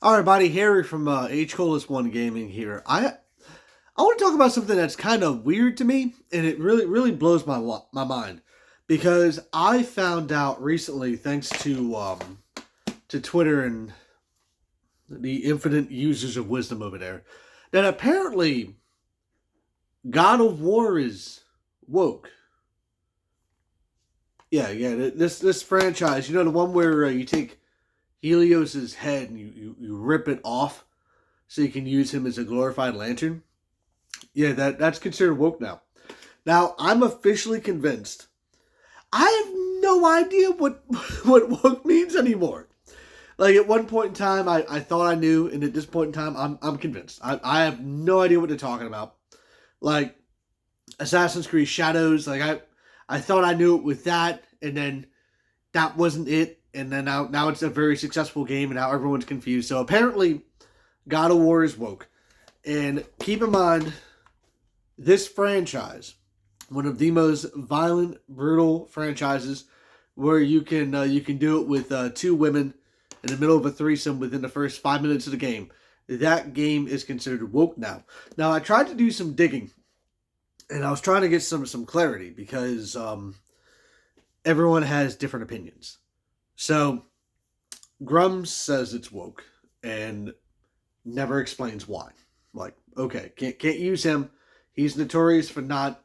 All right, buddy, Harry from H Colas One Gaming here. I want to talk about something that's kind of weird to me, and it really blows my mind because I found out recently, thanks to Twitter and the infinite users of wisdom over there, that apparently God of War is woke. Yeah. This franchise, the one where you take Helios's head and you rip it off so you can use him as a glorified lantern. Yeah, that's considered woke now. Now I'm officially convinced. I have no idea what what woke means anymore. Like at one point in time, I thought I knew, and at this point in time, I'm convinced. I have no idea what they're talking about. Like Assassin's Creed Shadows, like I thought I knew it with that, and then that wasn't it, and then now it's a very successful game, and now everyone's confused. So apparently, God of War is woke, and keep in mind, this franchise, one of the most violent, brutal franchises, where you can do it with two women in the middle of a threesome within the first 5 minutes of the game. That game is considered woke now. Now I tried to do some digging, and I was trying to get some clarity because everyone has different opinions. So Grums says it's woke and never explains why. Like, okay, can't use him. He's notorious for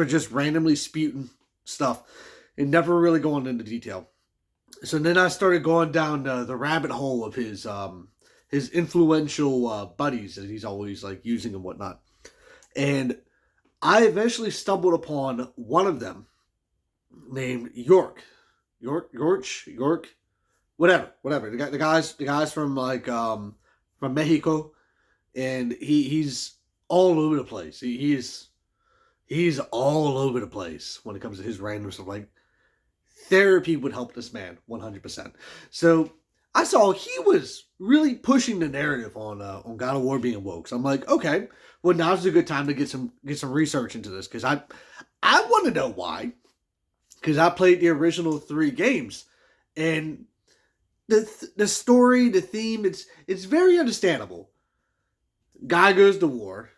just randomly spewing stuff and never really going into detail. So then I started going down the rabbit hole of his influential buddies that he's always like using and whatnot. And I eventually stumbled upon one of them named York, whatever. The guys from from Mexico, and he's all over the place. He's all over the place when it comes to his random stuff. Like therapy would help this man 100%. So I saw he was really pushing the narrative on God of War being woke. So I'm like, okay, well now's a good time to get some research into this because I want to know why. Because I played the original three games, and the story, the theme, it's very understandable. Guy goes to war.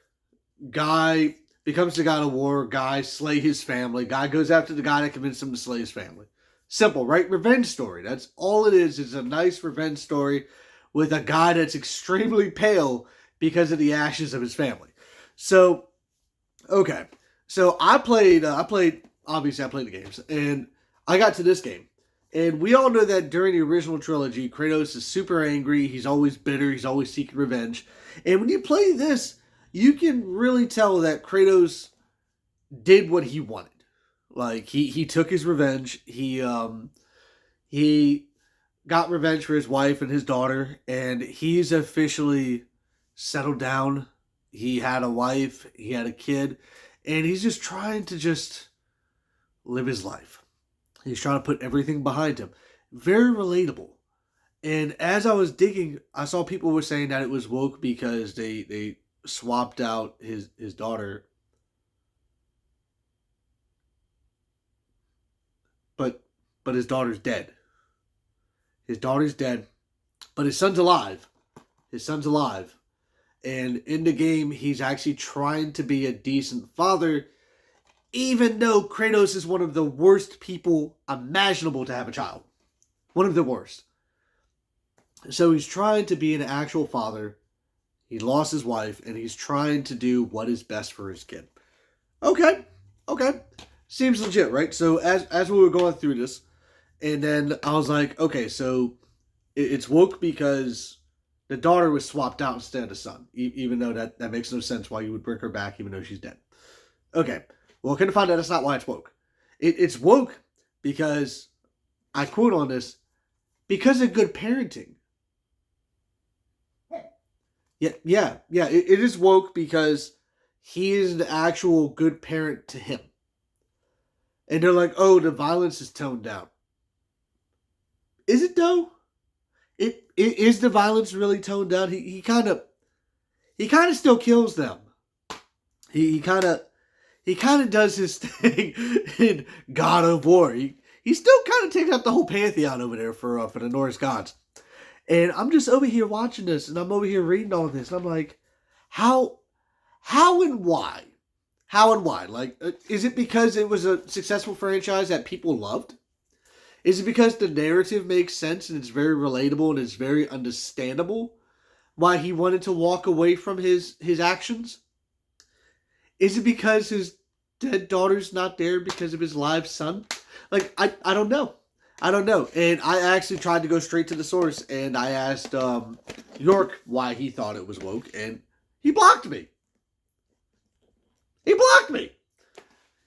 Guy becomes the God of War. Guy slay his family. Guy goes after the guy that convinced him to slay his family. Simple, right? Revenge story. That's all it is. It's a nice revenge story with a guy that's extremely pale because of the ashes of his family. So, okay. So I played. Obviously, I played the games, and I got to this game. And we all know that during the original trilogy, Kratos is super angry. He's always bitter. He's always seeking revenge. And when you play this, you can really tell that Kratos did what he wanted. Like he took his revenge. He got revenge for his wife and his daughter, and he's officially settled down. He had a wife. He had a kid, and he's just trying to just live his life. He's trying to put everything behind him. Very relatable. And as I was digging, I saw people were saying that it was woke because they swapped out his daughter. But his daughter's dead. His daughter's dead. But his son's alive. His son's alive. And in the game, he's actually trying to be a decent father, even though Kratos is one of the worst people imaginable to have a child. One of the worst. So he's trying to be an actual father. He lost his wife, and he's trying to do what is best for his kid. Okay. Seems legit, right? So as we were going through this, and then I was like, okay, so it's woke because the daughter was swapped out instead of the son, even though that makes no sense why you would bring her back even though she's dead. Okay. Well, I couldn't find out that's not why it's woke. It's woke because, I quote on this, because of good parenting. Yeah. It is woke because he is the actual good parent to him. And they're like, oh, the violence is toned down. Is it though? It is the violence really toned down? He kind of still kills them. He kind of does his thing in God of War. He still kind of takes out the whole pantheon over there for the Norse gods. And I'm just over here watching this, and I'm over here reading all this, and I'm like, how and why? How and why? Like, is it because it was a successful franchise that people loved? Is it because the narrative makes sense and it's very relatable and it's very understandable why he wanted to walk away from his actions? Is it because his dead daughter's not there because of his live son? Like, I don't know. I don't know. And I actually tried to go straight to the source, and I asked York why he thought it was woke, and he blocked me. He blocked me.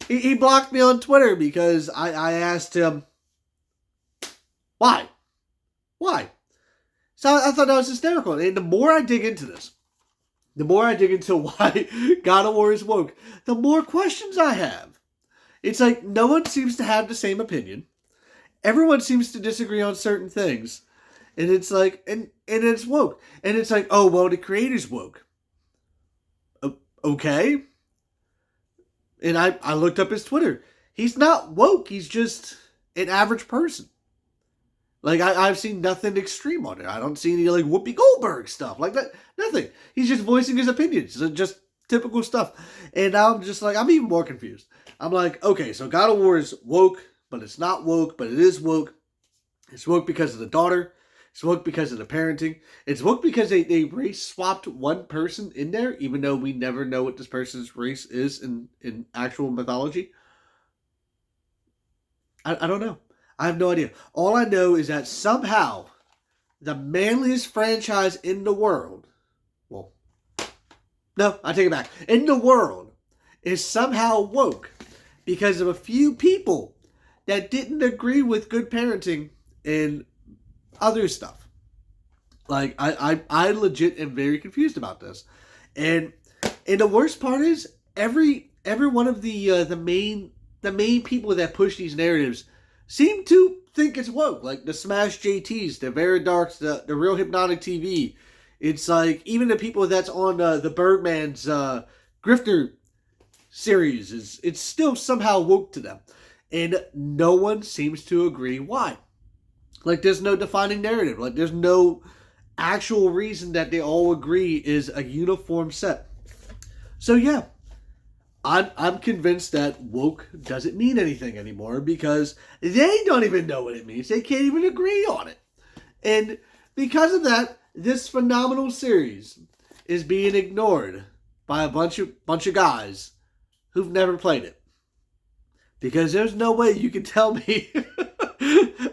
He blocked me on Twitter because I asked him, why? Why? So I thought that was hysterical. And the more I dig into this, the more I dig into why God of War is woke, the more questions I have. It's like no one seems to have the same opinion. Everyone seems to disagree on certain things. And it's like, and it's woke. And it's like, oh, well, the creator's woke. Okay. And I looked up his Twitter. He's not woke. He's just an average person. Like, I've seen nothing extreme on it. I don't see any, like, Whoopi Goldberg stuff. Like that. Nothing. He's just voicing his opinions. Just typical stuff. And now I'm just like, I'm even more confused. I'm like, okay, so God of War is woke, but it's not woke, but it is woke. It's woke because of the daughter. It's woke because of the parenting. It's woke because they race swapped one person in there, even though we never know what this person's race is in actual mythology. I don't know. I have no idea. All I know is that somehow the manliest franchise in the world, well, no, I take it back, in the world is somehow woke because of a few people that didn't agree with good parenting and other stuff. Like, I legit am very confused about this. And the worst part is every one of the main people that push these narratives seem to think it's woke. Like the Smash JTs, the Veridarks, the Real Hypnotic TV. It's like even the people that's on the Birdman's Grifter series it's still somehow woke to them. And no one seems to agree why. Like, there's no defining narrative. Like, there's no actual reason that they all agree is a uniform set. So, yeah. I'm convinced that woke doesn't mean anything anymore because they don't even know what it means. They can't even agree on it. And because of that, this phenomenal series is being ignored by a bunch of guys who've never played it. Because there's no way you can tell me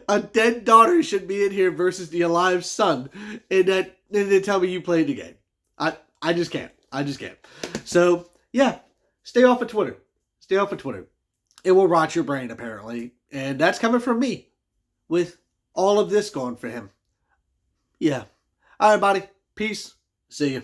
a dead daughter should be in here versus the alive son, and then tell me you played the game. I just can't. I just can't. So, yeah, stay off of Twitter. Stay off of Twitter. It will rot your brain, apparently. And that's coming from me with all of this going for him. Yeah. All right, buddy. Peace. See you.